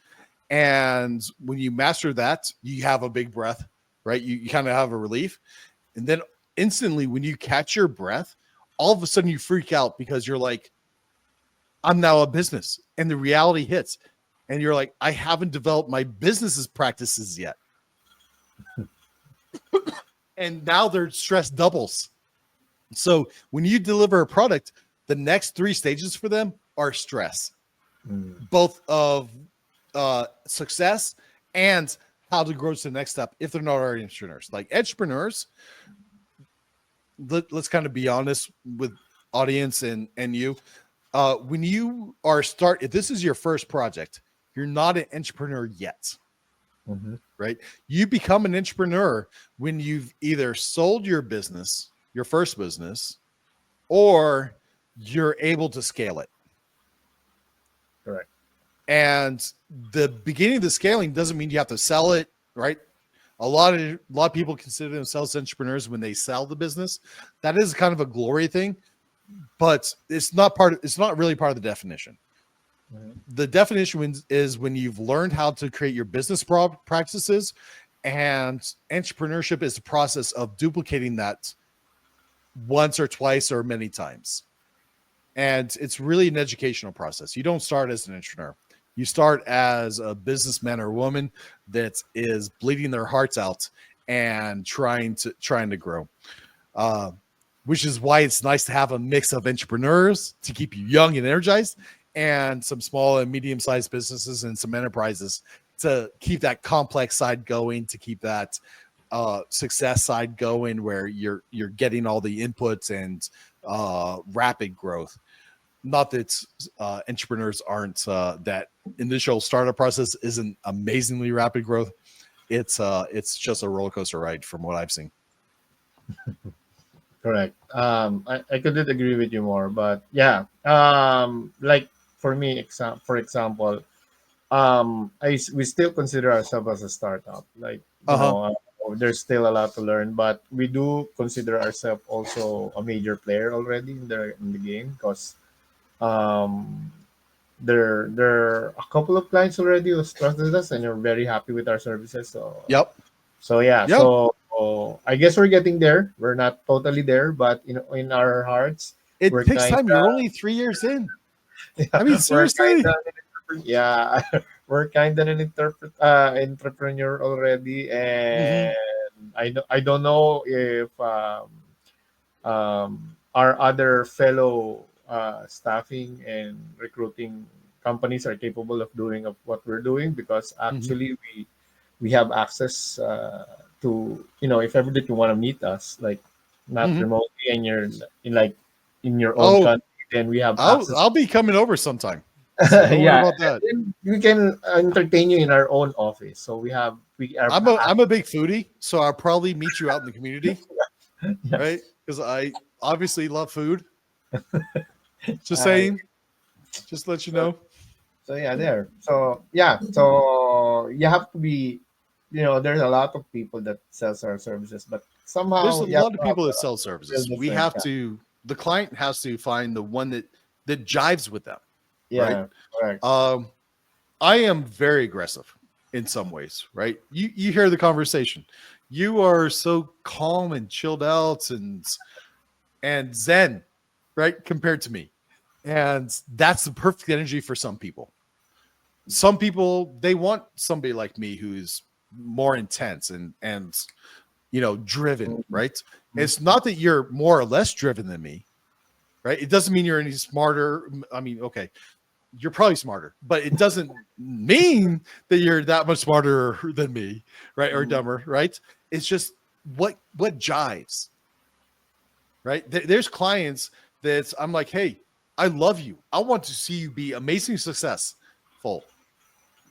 Speaker 2: and when you master that, you have a big breath, right? You kind of have a relief, and then instantly, when you catch your breath, all of a sudden you freak out because you're like, I'm now a business, and the reality hits, and you're like, I haven't developed my business's practices yet, and now their stress doubles. So when you deliver a product, the next three stages for them are stress,
Speaker 1: Mm.
Speaker 2: both of success and how to grow to the next step if they're not already entrepreneurs. Like entrepreneurs, let's kind of be honest with audience and you. When you are if this is your first project, you're not an entrepreneur yet,
Speaker 1: Mm-hmm.
Speaker 2: right? You become an entrepreneur when you've either sold your business, your first business, or you're able to scale it.
Speaker 1: Correct.
Speaker 2: And the beginning of the scaling doesn't mean you have to sell it, right? A lot of people consider themselves entrepreneurs when they sell the business. That is kind of a glory thing, but it's not really part of the definition.
Speaker 1: Mm-hmm.
Speaker 2: The definition is when you've learned how to create your business practices, and entrepreneurship is the process of duplicating that once or twice or many times. And it's really an educational process. You don't start as an entrepreneur. You start as a businessman or woman that is bleeding their hearts out and trying to grow. Uh, which is why it's nice to have a mix of entrepreneurs to keep you young and energized, and some small and medium-sized businesses and some enterprises to keep that complex side going, to keep that success side going, where you're getting all the inputs and rapid growth. Not that entrepreneurs aren't that initial startup process isn't amazingly rapid growth. It's just a roller coaster ride from what I've seen.
Speaker 1: Correct. I couldn't agree with you more, but yeah. Like for me, for example, we still consider ourselves as a startup. Like
Speaker 2: Uh-huh.
Speaker 1: there's still a lot to learn, but we do consider ourselves also a major player already in the game, because um, there are a couple of clients already who trusted us and are very happy with our services. So
Speaker 2: Yep.
Speaker 1: so yeah,
Speaker 2: Yep.
Speaker 1: So I guess we're getting there. We're not totally there, but in our hearts,
Speaker 2: It
Speaker 1: we're
Speaker 2: takes
Speaker 1: kind
Speaker 2: time. You're only 3 years in. I mean,
Speaker 1: of we're kind
Speaker 2: seriously.
Speaker 1: of yeah, we're kind of an entrepreneur already,
Speaker 2: Hmm.
Speaker 1: and I don't know if our other fellow staffing and recruiting companies are capable of doing of what we're doing, because
Speaker 2: Hmm.
Speaker 1: actually we have access to, if ever that you want to meet us, like not
Speaker 2: Hmm.
Speaker 1: remotely, and you're in like in your own
Speaker 2: Oh,
Speaker 1: country, then we have
Speaker 2: I'll
Speaker 1: access.
Speaker 2: I'll be coming over sometime. So don't worry
Speaker 1: Yeah,
Speaker 2: about that.
Speaker 1: and we can entertain you in our own office. So we are
Speaker 2: I'm a big foodie, so I'll probably meet you out in the community, right?
Speaker 1: yes.
Speaker 2: Because I obviously love food. Just
Speaker 1: I
Speaker 2: saying, just to let you know.
Speaker 1: So yeah, there. So yeah, so you have to be, there's a lot of people that sells our services, but
Speaker 2: There's
Speaker 1: somehow
Speaker 2: a
Speaker 1: you have
Speaker 2: lot of
Speaker 1: to have
Speaker 2: people that
Speaker 1: a
Speaker 2: sell
Speaker 1: real
Speaker 2: services. We
Speaker 1: different.
Speaker 2: have to. The client has to find the one that jives with them, right?
Speaker 1: Yeah, correct.
Speaker 2: Um, I am very aggressive in some ways, right? You hear the conversation. You are so calm and chilled out and zen, right? Compared to me. And that's the perfect energy for some people. Some people they want somebody like me who's more intense and driven, right?
Speaker 1: Mhm.
Speaker 2: It's not that you're more or less driven than me, right? It doesn't mean you're any smarter. I mean, okay, you're probably smarter, but it doesn't mean that you're that much smarter than me, right? Or
Speaker 1: Mhm.
Speaker 2: dumber, right? It's just what jives, right? There's clients that I'm like, hey, I love you. I want to see you be amazing successful.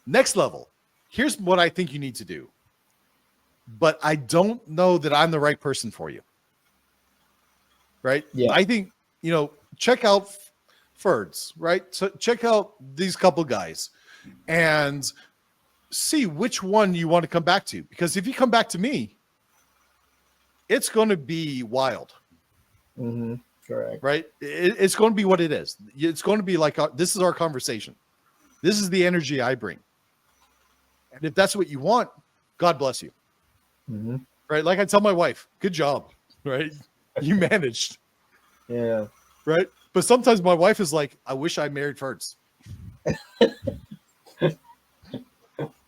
Speaker 2: Next level. Here's what I think you need to do. But I don't know that I'm the right person for you, right?
Speaker 1: Yeah.
Speaker 2: I think, check out Ferds, right? So check out these couple guys and see which one you want to come back to. Because if you come back to me, it's going to be wild,
Speaker 1: Hmm. Correct.
Speaker 2: right? It's going to be what it is. It's going to be like, this is our conversation. This is the energy I bring. And if that's what you want, God bless you,
Speaker 1: Hmm.
Speaker 2: right? Like I tell my wife, good job, right? You managed,
Speaker 1: Yeah.
Speaker 2: right? But sometimes my wife is like, I wish I married Ferds,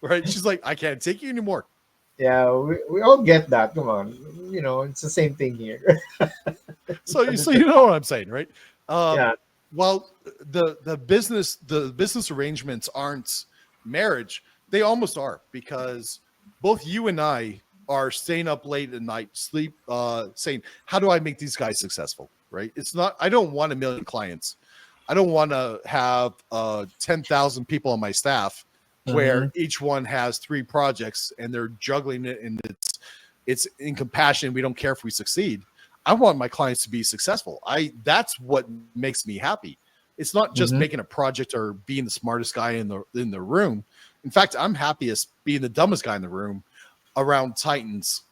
Speaker 2: right? She's like, I can't take you anymore.
Speaker 1: Yeah. We all get that. Come on. It's the same thing here.
Speaker 2: So you know what I'm saying, right? Um,
Speaker 1: Yeah.
Speaker 2: while the business arrangements aren't marriage, they almost are, because both you and I are staying up late at night, saying, how do I make these guys successful? Right? It's not. I don't want a million clients. I don't want to have 10,000 people on my staff where
Speaker 1: Hmm.
Speaker 2: each one has 3 projects and they're juggling it, and it's in compassion. We don't care if we succeed. I want my clients to be successful. That's what makes me happy. It's not just
Speaker 1: Hmm.
Speaker 2: making a project or being the smartest guy in the room. In fact, I'm happiest being the dumbest guy in the room around titans,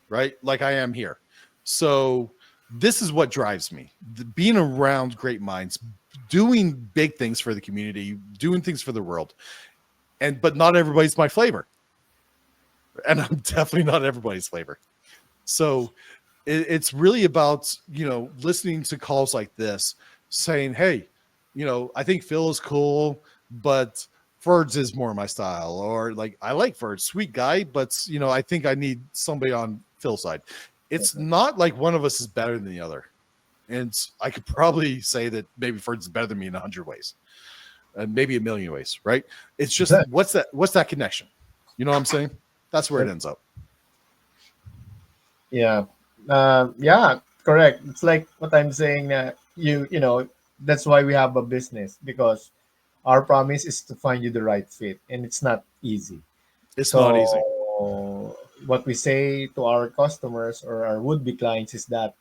Speaker 2: right? Like I am here. So this is what drives me. Being around great minds, doing big things for the community, doing things for the world. But not everybody's my flavor. And I'm definitely not everybody's flavor. So it's really about listening to calls like this, saying, hey, I think Phil is cool, but Ferds is more my style. Or like, I like Ferds, sweet guy, but I think I need somebody on Phil's side. It's not like one of us is better than the other. And I could probably say that maybe Ferds is better than me in 100 ways, and maybe a million ways, right? It's just what's that connection? You know what I'm saying? That's where it
Speaker 1: Yep.
Speaker 2: ends up.
Speaker 1: Yeah. Yeah, correct. It's like what I'm saying, that that's why we have a business, because our promise is to find you the right fit, and it's not easy.
Speaker 2: It's not easy.
Speaker 1: So what we say to our customers or our would-be clients is that,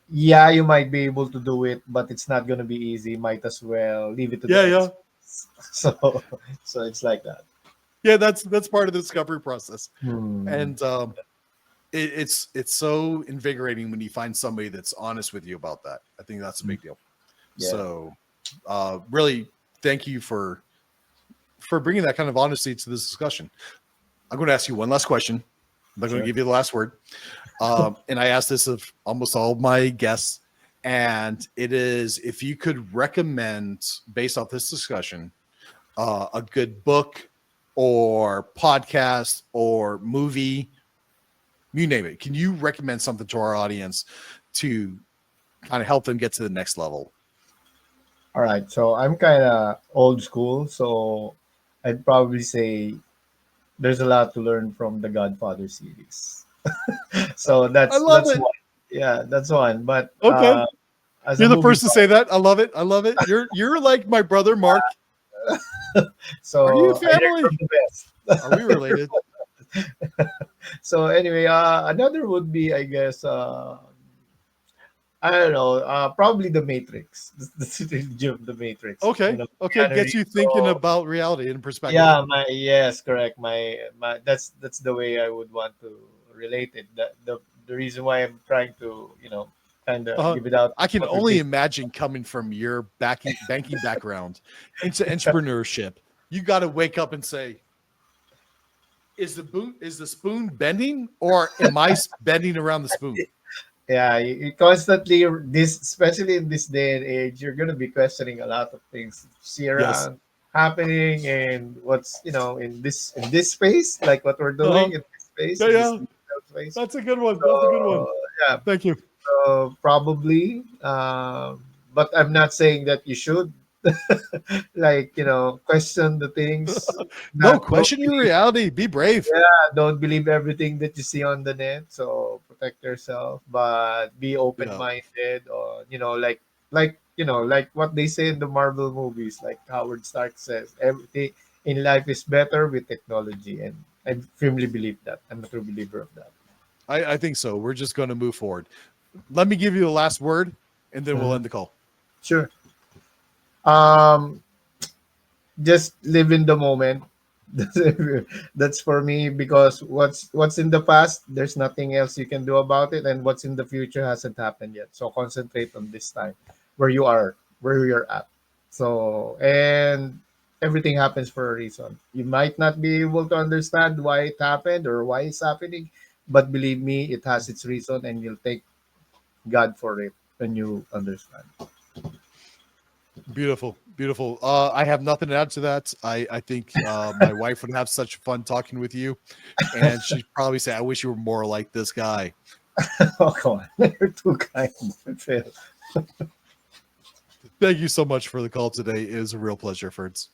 Speaker 1: yeah, you might be able to do it, but it's not going to be easy. Might as well leave it to the
Speaker 2: Yeah, yeah.
Speaker 1: experts. So so it's like that.
Speaker 2: Yeah, that's part of the discovery process.
Speaker 1: Hmm.
Speaker 2: And it's so invigorating when you find somebody that's honest with you about that. I think that's a big deal.
Speaker 1: Yeah.
Speaker 2: So really thank you for bringing that kind of honesty to this discussion. I'm going to ask you one last question. I'm not going to
Speaker 1: Sure.
Speaker 2: give you the last word. And I ask this of almost all my guests, and it is if you could recommend, based off this discussion, a good book or podcast or movie, you name it. Can you recommend something to our audience to kind of help them get to the next level?
Speaker 1: All right. So I'm kind of old school. So I'd probably say there's a lot to learn from the Godfather series. So
Speaker 2: I
Speaker 1: that's
Speaker 2: love
Speaker 1: that's
Speaker 2: it.
Speaker 1: one. Yeah, that's one. But
Speaker 2: Okay.
Speaker 1: as a
Speaker 2: You're the
Speaker 1: movie
Speaker 2: first to
Speaker 1: buff,
Speaker 2: say that. I love it. I love it. You're like my brother Mark. Are you
Speaker 1: so I learned from
Speaker 2: family?
Speaker 1: the best.
Speaker 2: Are we related?
Speaker 1: So anyway, another would be, I guess, I don't know, probably the Matrix, the trilogy of the Matrix. You
Speaker 2: Okay.
Speaker 1: know,
Speaker 2: Okay.
Speaker 1: Keanu
Speaker 2: Gets you
Speaker 1: Reeves.
Speaker 2: thinking
Speaker 1: So
Speaker 2: about reality and perspective.
Speaker 1: yeah, my yes, correct. My that's the way I would want to relate it. That the reason why I'm trying to kind of
Speaker 2: Uh,
Speaker 1: give it out
Speaker 2: I can
Speaker 1: what we're
Speaker 2: only
Speaker 1: basing.
Speaker 2: imagine coming from your banking background into entrepreneurship. You got to wake up and say, is the spoon bending or am I bending around the spoon?
Speaker 1: Yeah, you constantly this, especially in this day and age, you're gonna be questioning a lot of things you see
Speaker 2: Yes.
Speaker 1: around happening and what's in this space, like what we're
Speaker 2: Uh-huh.
Speaker 1: doing in this space,
Speaker 2: Yeah,
Speaker 1: in this
Speaker 2: yeah.
Speaker 1: digital space.
Speaker 2: That's a good one. That's a good one.
Speaker 1: So yeah,
Speaker 2: Thank you.
Speaker 1: probably, but I'm not saying that you should like question the things.
Speaker 2: No,
Speaker 1: Not don't
Speaker 2: question your
Speaker 1: believe
Speaker 2: reality. Be brave.
Speaker 1: don't believe everything that you see on the net. So protect yourself, but be open
Speaker 2: Yeah.
Speaker 1: minded. Or like what they say in the Marvel movies. Like Howard Stark says, everything in life is better with technology, and I firmly believe that. I'm a true believer of that.
Speaker 2: I think so. We're just going to move forward. Let me give you the last word and then we'll
Speaker 1: Mhm.
Speaker 2: end the call.
Speaker 1: Sure. Um, just live in the moment. That's for me, because what's in the past, there's nothing else you can do about it, and what's in the future hasn't happened yet. So concentrate on this time, where you are, where you're at. So, and everything happens for a reason. You might not be able to understand why it happened or why it's happening, but believe me, it has its reason, and you'll thank God for it when you understand.
Speaker 2: Beautiful, beautiful. I have nothing to add to that. I think my wife would have such fun talking with you, and she'd probably say, "I wish you were more like this guy."
Speaker 1: Oh, come on, you're too kind, Phil.
Speaker 2: Thank you so much for the call today. It was a real pleasure, Ferds.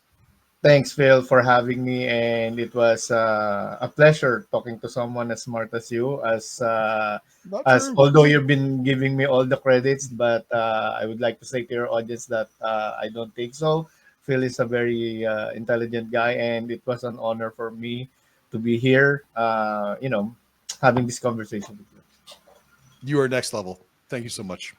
Speaker 1: Thanks, Phil, for having me, and it was a pleasure talking to someone as smart as you.
Speaker 2: Not
Speaker 1: As
Speaker 2: true.
Speaker 1: although you've been giving me all the credits, but I would like to say to your audience that I don't think so. Phil is a very intelligent guy, and it was an honor for me to be here. Having this conversation with you.
Speaker 2: You are next level. Thank you so much.